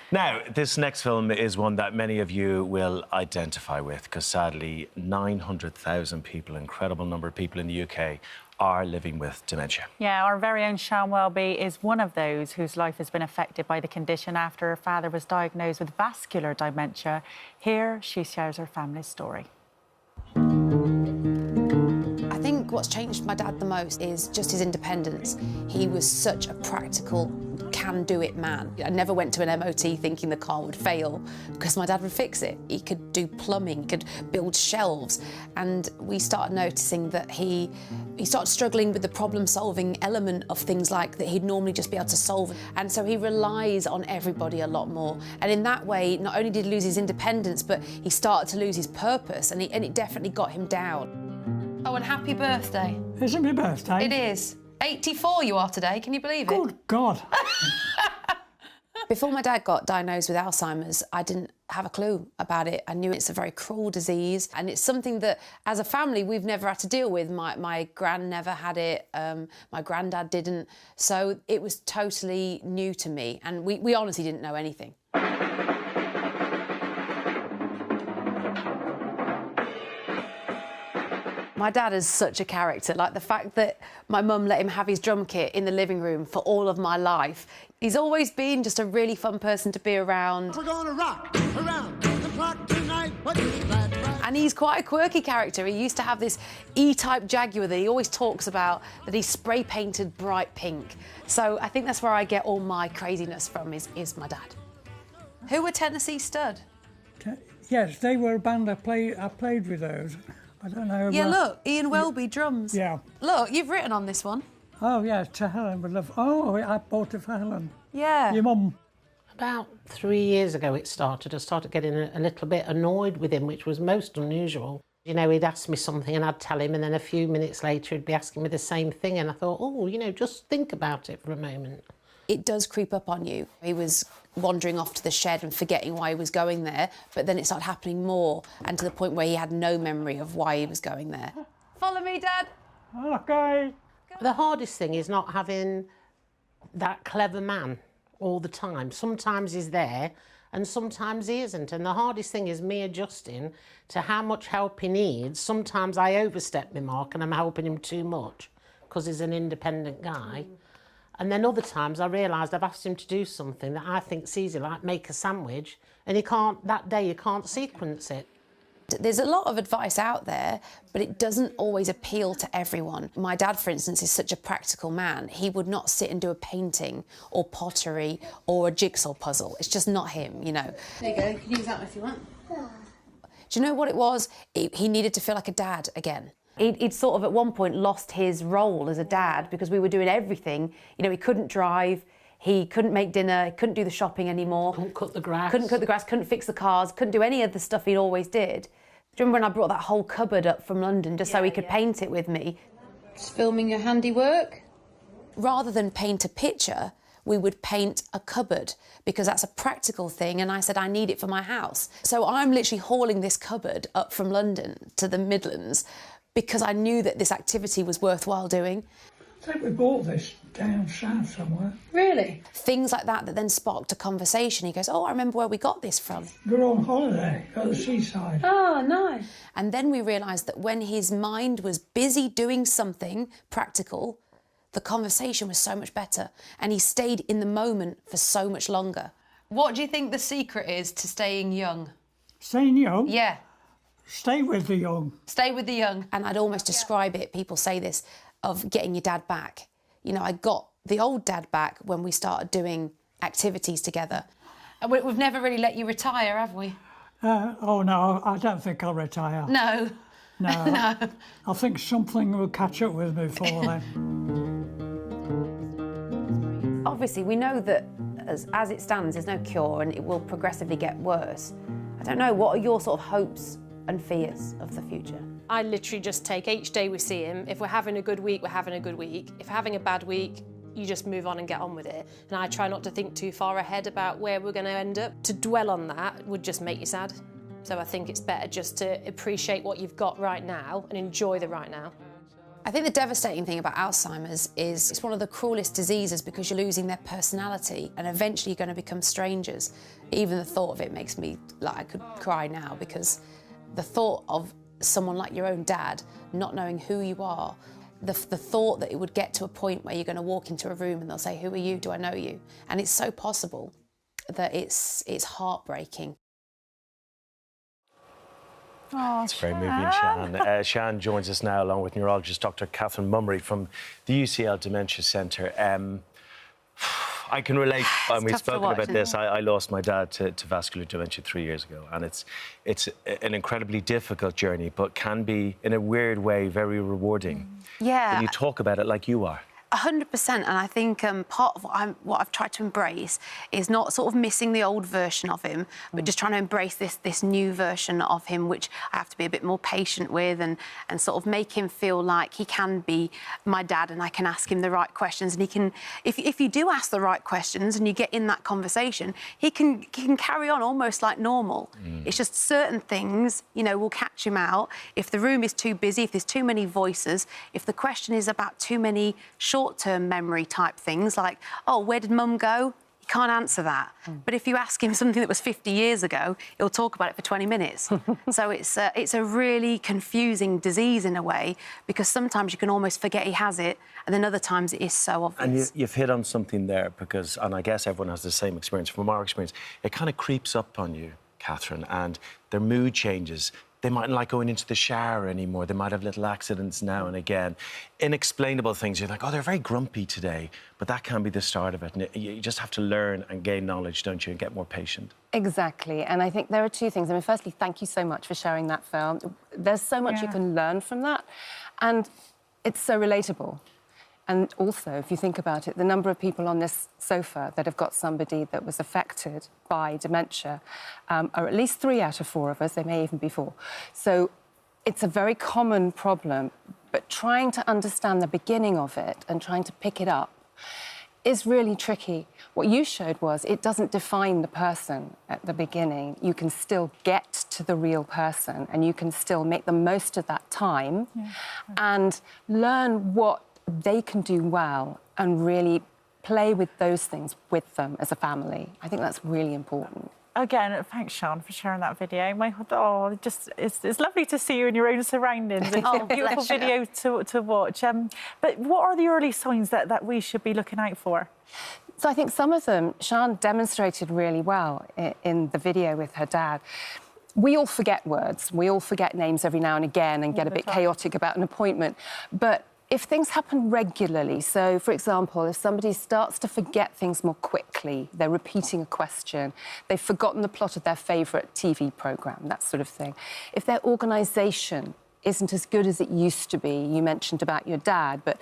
Now, this next film is one that many of you will identify with, because sadly, 900,000 people, incredible number of people in the UK, are living with dementia. Yeah, our very own Sian Welby is one of those whose life has been affected by the condition after her father was diagnosed with vascular dementia. Here, she shares her family's story. I think what's changed my dad the most is just his independence. He was such a practical, can-do-it man. I never went to an MOT thinking the car would fail because my dad would fix it. He could do plumbing, he could build shelves, and we started noticing that he started struggling with the problem-solving element of things like that he'd normally just be able to solve. And so he relies on everybody a lot more. And in that way, not only did he lose his independence, but he started to lose his purpose, and it definitely got him down. Oh, and happy birthday. Is it my birthday? It is. 84 you are today, can you believe it? Good God. Before my dad got diagnosed with Alzheimer's, I didn't have a clue about it. I knew it's a very cruel disease, and it's something that, as a family, we've never had to deal with. My gran never had it, my granddad didn't, so it was totally new to me, and we honestly didn't know anything. My dad is such a character. Like, the fact that my mum let him have his drum kit in the living room for all of my life. He's always been just a really fun person to be around. We're gonna rock around the clock tonight. And he's quite a quirky character. He used to have this E-type Jaguar that he always talks about, that he spray painted bright pink. So I think that's where I get all my craziness from, is my dad. Who were Tennessee Stud? Yes, they were a band I played with those. I don't know. Yeah, look, Ian Welby, drums. Yeah. Look, you've written on this one. Oh, yeah, to Helen would love. Oh, I bought it for Helen. Yeah. Your mum. About 3 years ago it started. I started getting a little bit annoyed with him, which was most unusual. You know, he'd ask me something and I'd tell him, and then a few minutes later he'd be asking me the same thing, and I thought, oh, you know, just think about it for a moment. It does creep up on you. He was wandering off to the shed and forgetting why he was going there, but then it started happening more, and to the point where he had no memory of why he was going there. Follow me, Dad. OK. The hardest thing is not having that clever man all the time. Sometimes he's there and sometimes he isn't, and the hardest thing is me adjusting to how much help he needs. Sometimes I overstep my mark and I'm helping him too much because he's an independent guy. And then other times I realised I've asked him to do something that I think's easy, like make a sandwich, and he can't, that day, you can't sequence it. There's a lot of advice out there, but it doesn't always appeal to everyone. My dad, for instance, is such a practical man. He would not sit and do a painting or pottery or a jigsaw puzzle. It's just not him, you know. There you go, you can use that if you want. Do you know what it was? He needed to feel like a dad again. He'd sort of at one point lost his role as a dad because we were doing everything. You know, he couldn't drive, he couldn't make dinner, he couldn't do the shopping anymore. Couldn't cut the grass. Couldn't cut the grass, couldn't fix the cars, couldn't do any of the stuff he always did. Do you remember when I brought that whole cupboard up from London just so he could paint it with me? Just filming your handiwork. Rather than paint a picture, we would paint a cupboard because that's a practical thing, and I said I need it for my house. So I'm literally hauling this cupboard up from London to the Midlands because I knew that this activity was worthwhile doing. I think we bought this down south somewhere. Really? Things like that then sparked a conversation. He goes, oh, I remember where we got this from. We were on holiday at the seaside. Oh, nice. And then we realised that when his mind was busy doing something practical, the conversation was so much better, and he stayed in the moment for so much longer. What do you think the secret is to staying young? Staying young? Yeah. Stay with the young. Stay with the young. And I'd almost describe it, people say this, of getting your dad back. You know, I got the old dad back when we started doing activities together. And we've never really let you retire, have we? Oh, no, I don't think I'll retire. No. No. No. I think something will catch up with me before then. Obviously, we know that as it stands, there's no cure and it will progressively get worse. I don't know, what are your sort of hopes and fears of the future? I literally just take each day we see him. If we're having a good week, we're having a good week. If we're having a bad week, you just move on and get on with it. And I try not to think too far ahead about where we're going to end up. To dwell on that would just make you sad. So I think it's better just to appreciate what you've got right now and enjoy the right now. I think the devastating thing about Alzheimer's is it's one of the cruelest diseases because you're losing their personality and eventually you're going to become strangers. Even the thought of it makes me, like, I could cry now, because the thought of someone like your own dad not knowing who you are, the thought that it would get to a point where you're going to walk into a room and they'll say, "Who are you? Do I know you?" And it's so possible that it's heartbreaking. Oh, it's very moving, Sian. Sian joins us now along with neurologist Dr Catherine Mummery from the UCL Dementia Centre. I can relate, and we've spoken about this. I lost my dad to vascular dementia 3 years ago, and it's an incredibly difficult journey, but can be, in a weird way, very rewarding. Yeah. When you talk about it like you are. 100%, and I think part of what I've tried to embrace is not sort of missing the old version of him, but just trying to embrace this new version of him, which I have to be a bit more patient with, and sort of make him feel like he can be my dad, and I can ask him the right questions, and he can, if you do ask the right questions and you get in that conversation, he can carry on almost like normal. It's just certain things, you know, will catch him out. If the room is too busy, if there's too many voices, if the question is about too many short-term memory type things like, "Oh, where did Mum go?" He can't answer that. But if you ask him something that was 50 years ago, he'll talk about it for 20 minutes. So it's a really confusing disease in a way, because sometimes you can almost forget he has it, and then other times it is so obvious. And you've hit on something there, because, and I guess everyone has the same experience. From our experience, it kind of creeps up on you, Catherine, and their mood changes. They mightn't like going into the shower anymore. They might have little accidents now and again. Inexplainable things. You're like, "Oh, they're very grumpy today." But that can be the start of it. And you just have to learn and gain knowledge, don't you, and get more patient. Exactly. And I think there are two things. I mean, firstly, thank you so much for sharing that film. There's so much you can learn from that. And it's so relatable. And also, if you think about it, the number of people on this sofa that have got somebody that was affected by dementia are at least 3 out of 4 of us. There may even be 4. So it's a very common problem, but trying to understand the beginning of it and trying to pick it up is really tricky. What you showed was it doesn't define the person at the beginning. You can still get to the real person, and you can still make the most of that time and learn what they can do well and really play with those things with them as a family. I think that's really important. Again, thanks, Sian, for sharing that video. It's lovely to see you in your own surroundings. It's a beautiful video to watch. But what are the early signs that we should be looking out for? So I think some of them, Sian demonstrated really well in the video with her dad. We all forget words. We all forget names every now and again and get a bit chaotic about an appointment. But if things happen regularly, so, for example, if somebody starts to forget things more quickly, they're repeating a question, they've forgotten the plot of their favourite TV programme, that sort of thing. If their organisation isn't as good as it used to be, you mentioned about your dad, but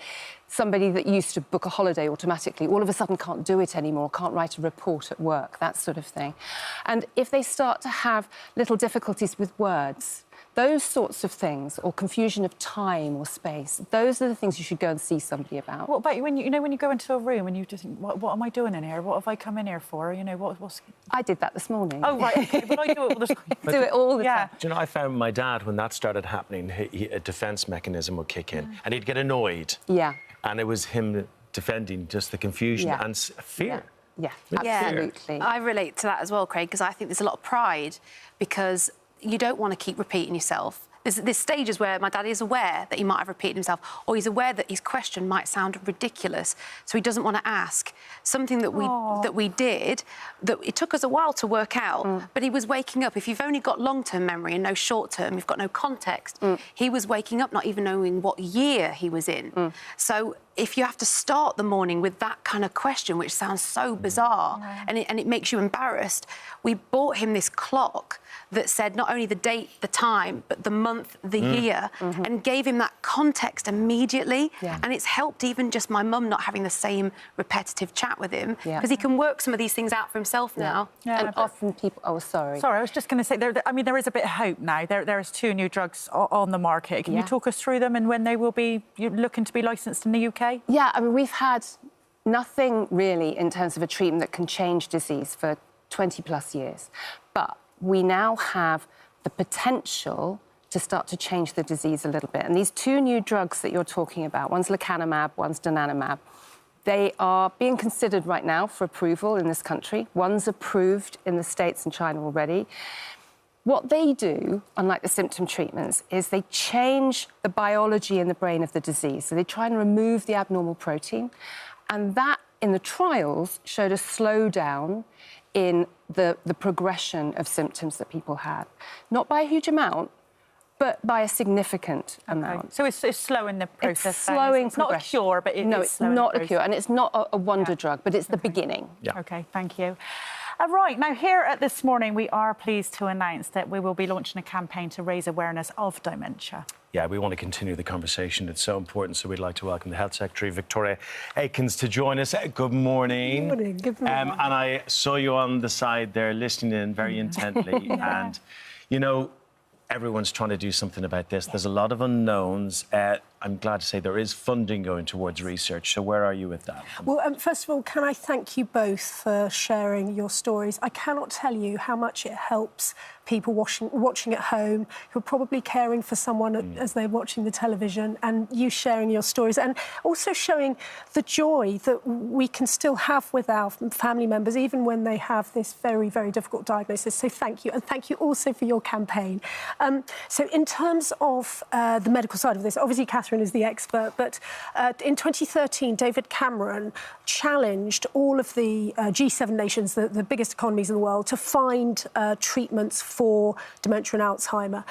somebody that used to book a holiday automatically all of a sudden can't do it anymore, can't write a report at work, that sort of thing. And if they start to have little difficulties with words, those sorts of things, or confusion of time or space, those are the things you should go and see somebody about. What about when you go into a room and you just think, what am I doing in here? What have I come in here for? You know, what's... I did that this morning. Oh, right, OK, but I do it all the time. Do it all the time. Do you know, I found my dad, when that started happening, a defence mechanism would kick in, and he'd get annoyed. Yeah. And it was him defending just the confusion and fear. Yeah, absolutely. I relate to that as well, Craig, because I think there's a lot of pride, because you don't want to keep repeating yourself. There's stages where my dad is aware that he might have repeated himself, or he's aware that his question might sound ridiculous, so he doesn't want to ask. Something that we did, that it took us a while to work out, but he was waking up. If you've only got long-term memory and no short-term, you've got no context, he was waking up not even knowing what year he was in. So if you have to start the morning with that kind of question, which sounds so bizarre, and it makes you embarrassed, we bought him this clock that said not only the date, the time, but the month, the year, and gave him that context immediately. And it's helped even just my mum not having the same repetitive chat with him, because he can work some of these things out for himself now. And often people... Oh, sorry. Sorry, I was just going to say, there is a bit of hope now. There's 2 new drugs on the market. Can you talk us through them and when they will be looking to be licensed in the UK? Yeah, I mean, we've had nothing really in terms of a treatment that can change disease for 20+ years. But we now have the potential to start to change the disease a little bit. And these two new drugs that you're talking about, one's lecanemab, one's donanemab, they are being considered right now for approval in this country. One's approved in the States and China already. What they do, unlike the symptom treatments, is they change the biology in the brain of the disease. So they try and remove the abnormal protein. And that, in the trials, showed a slowdown in the progression of symptoms that people had. Not by a huge amount, but by a significant amount. So it's slowing the process. It's slowing It's not a cure, but no, it's not a cure, and it's not a wonder drug, but it's the beginning. Yeah. OK, thank you. Right, now here at This Morning, we are pleased to announce that we will be launching a campaign to raise awareness of dementia. Yeah, we want to continue the conversation. It's so important, so we'd like to welcome the Health Secretary, Victoria Atkins, to join us. Good morning. Good morning. Good morning. And I saw you on the side there listening in very intently. And, you know, everyone's trying to do something about this. There's a lot of unknowns. I'm glad to say there is funding going towards research. So where are you with that? Well, first of all, can I thank you both for sharing your stories. I cannot tell you how much it helps people watching at home who are probably caring for someone as they're watching the television, and you sharing your stories and also showing the joy that we can still have with our family members, even when they have this very, very difficult diagnosis. So thank you. And thank you also for your campaign. So in terms of the medical side of this, obviously Catherine is the expert, but in 2013, David Cameron challenged all of the G7 nations, the biggest economies in the world, to find treatments for dementia and Alzheimer.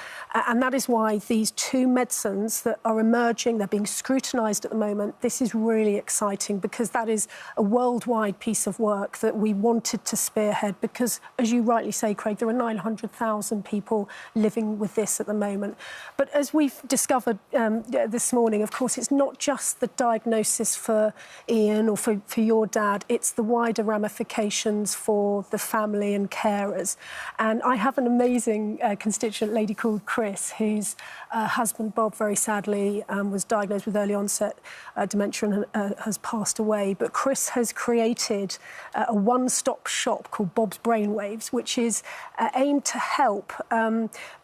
And that is why these two medicines that are emerging, they're being scrutinised at the moment. This is really exciting because that is a worldwide piece of work that we wanted to spearhead because, as you rightly say, Craig, there are 900,000 people living with this at the moment. But as we've discovered this morning, of course, it's not just the diagnosis for Ian or for your dad, it's the wider ramifications for the family and carers. And I have an amazing constituent lady called Chris, whose husband Bob very sadly was diagnosed with early onset dementia and has passed away. But Chris has created a one-stop shop called Bob's Brainwaves, which is aimed to help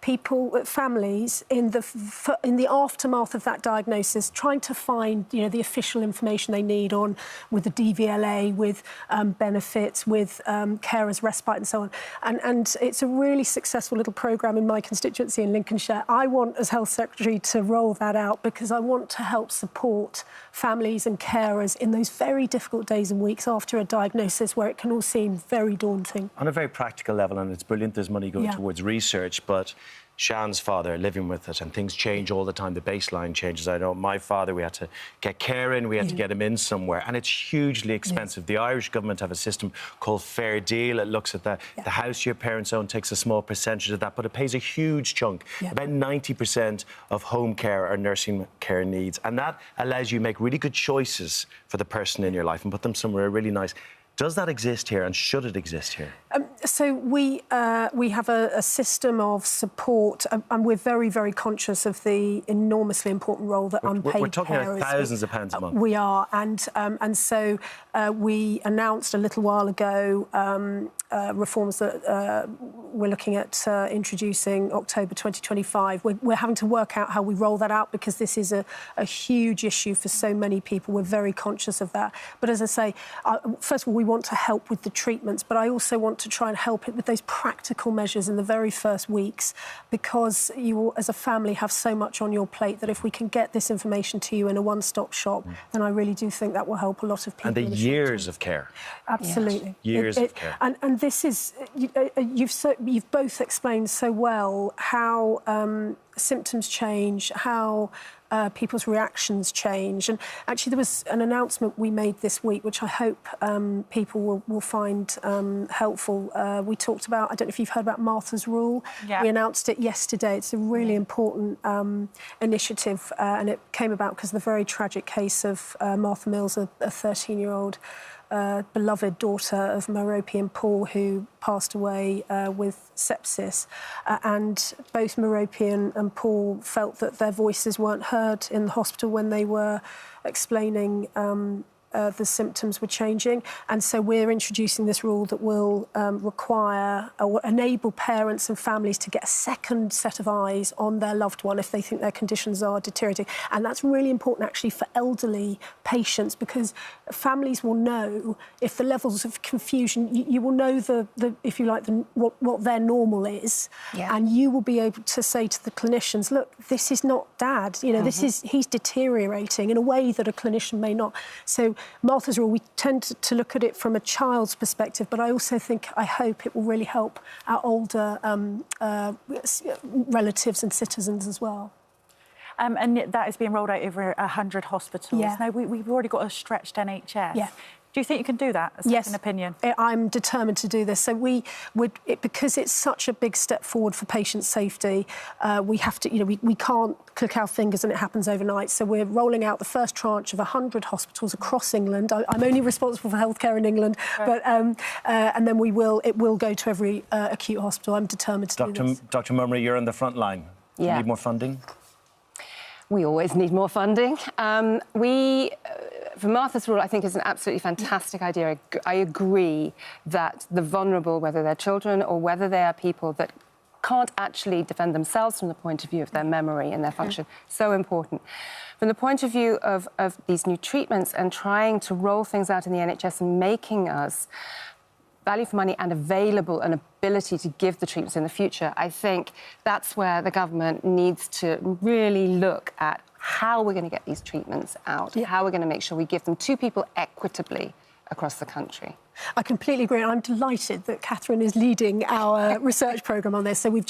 people, families in the aftermath of that diagnosis, trying to find the official information they need on with the DVLA, with benefits, with carers respite and so on. And it's a really successful little programme in my constituency in Lincolnshire. I want, as Health Secretary, to roll that out because I want to help support families and carers in those very difficult days and weeks after a diagnosis where it can all seem very daunting. On a very practical level, and it's brilliant there's money going towards research, but Sian's father living with it, and things change all the time. The baseline changes. I know my father, we had to get care in, we had to get him in somewhere, and it's hugely expensive. The Irish government have a system called Fair Deal. It looks at the house your parents own, takes a small percentage of that, but it pays a huge chunk. About 90% of home care or nursing care needs, and that allows you to make really good choices for the person in your life and put them somewhere really nice. Does that exist here, and should it exist here? So we have a system of support, and we're very, very conscious of the enormously important role that unpaid carers... We're talking about thousands of pounds a month. We are, and so we announced a little while ago reforms that we're looking at introducing October 2025. We're having to work out how we roll that out because this is a huge issue for so many people. We're very conscious of that. But as I say, first of all, we want to help with the treatments, but I also want to try and help it with those practical measures in the very first weeks because you, as a family, have so much on your plate that if we can get this information to you in a one-stop shop, then I really do think that will help a lot of people. And the years of care. Absolutely. Years of care. And this is, you've both explained so well how symptoms change, how people's reactions change. And actually there was an announcement we made this week, which I hope people will find helpful. We talked about, I don't know if you've heard about Martha's Rule. We announced it yesterday. It's a really important initiative, and it came about because of the very tragic case of Martha Mills, a 13-year-old beloved daughter of Merope Paul, who passed away with sepsis. And both Merope and Paul felt that their voices weren't heard in the hospital when they were explaining the symptoms were changing, and so we're introducing this rule that will require or enable parents and families to get a second set of eyes on their loved one if they think their conditions are deteriorating. And that's really important actually for elderly patients, because families will know if the levels of confusion, you will know the if you like, what their normal is, and you will be able to say to the clinicians, look, this is not Dad, you know, he's deteriorating in a way that a clinician may not. So Martha's Rule, we tend to look at it from a child's perspective, but I also think, I hope it will really help our older relatives and citizens as well. And that is being rolled out over 100 hospitals. Yeah. Now, we've already got a stretched NHS. Yeah. Do you think you can do that, a second opinion? I'm determined to do this. So because it's such a big step forward for patient safety, we have to, you know, we can't click our fingers and it happens overnight. So we're rolling out the first tranche of 100 hospitals across England. I'm only responsible for healthcare in England, but and then it will go to every acute hospital. I'm determined to do this. Dr Mummery, you're on the front line. Do you need more funding? We always need more funding. For Martha's Rule, I think is an absolutely fantastic idea. I agree that the vulnerable, whether they're children or whether they are people that can't actually defend themselves from the point of view of their memory and their function, so important. From the point of view of these new treatments and trying to roll things out in the NHS and making us value for money and available and ability to give the treatments in the future, I think that's where the government needs to really look at how we're going to get these treatments out, how we're going to make sure we give them to people equitably across the country. I completely agree. I'm delighted that Catherine is leading our research programme on this. So we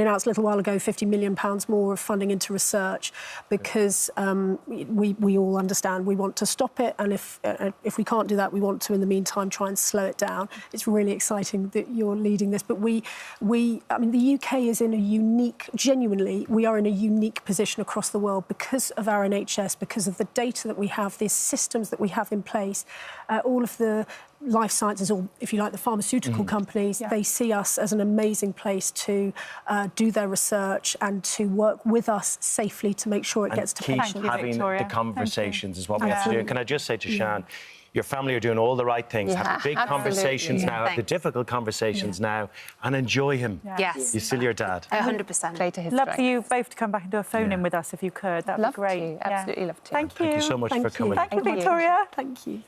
announced a little while ago £50 million more of funding into research, because we all understand we want to stop it, and if we can't do that, we want to, in the meantime, try and slow it down. It's really exciting that you're leading this. But I mean, the UK is in a unique, genuinely, we are in a unique position across the world because of our NHS, because of the data that we have, the systems that we have in place, all of the life sciences, or if you like, the pharmaceutical companies, they see us as an amazing place to do their research and to work with us safely to make sure it gets to patients. Keep having the conversations is what we have to do. And can I just say to Sian, your family are doing all the right things. Have big conversations now, have the difficult conversations now, and enjoy him. Yes. You're still your dad. 100%. Play to his Love strengths. for you both to come back and do a phone-in with us if you could. That'd be great. Absolutely love to. Thank you. Thank you so much for coming. Thank you, Victoria. Thank you.